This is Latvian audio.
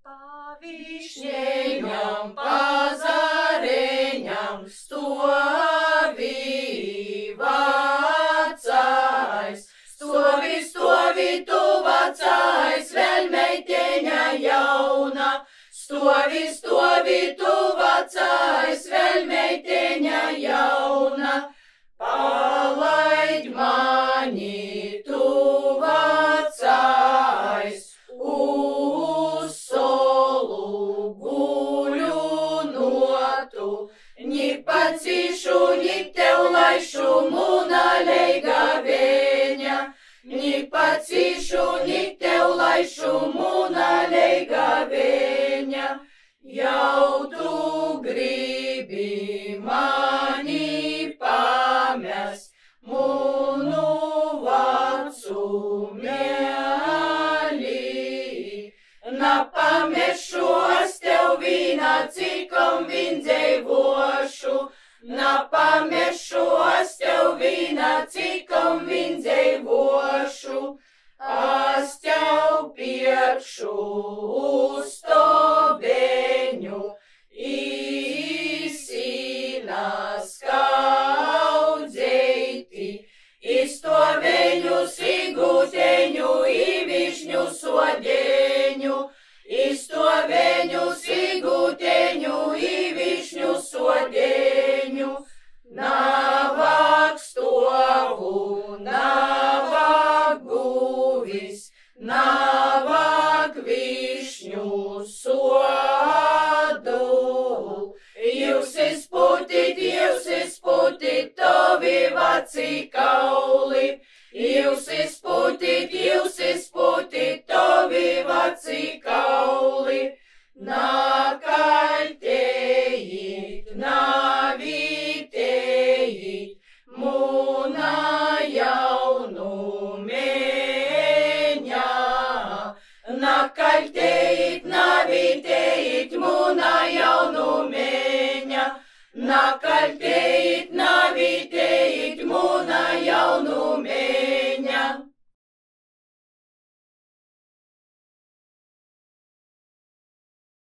Pa višņeņam, pa zareņam stovi vacais. Stovi, stovi tu vacais, vēl meiteņa jauna. Stovi, stovi tu vacais, vēl meiteņa jauna. Palaid mani tu vacais, uz solu guļu notu. Nik pacīšu, nik tev laišu muna leiga veņa. Nik pacīšu, nik tev laišu muna leiga veņa. Jau tu gribi mani pamest, munu vacu mieli. Napamešu es tev vīna, cikom vīn dzeivošu. Napamešu es tev vīna, cikom vīn dzeivošu. Es tev piekšu uz tobeņu, īsina skaudzeiti. Iz tobeņu sigūteņu, i višņu sodeņu. Iz tobeņu sigūteņu, i višņu sodeņu. Navāk stovu, navāk guvis, navāk višņu sodu. Jūs izputit, tovi vaci kauli. Jūs izputit, tovi vaci kauli. Nakaļtējit, navitējit, muna jaunumeņa. Nakaļtējit, navitējit, muna jaunumeņa. Nakaļtējit,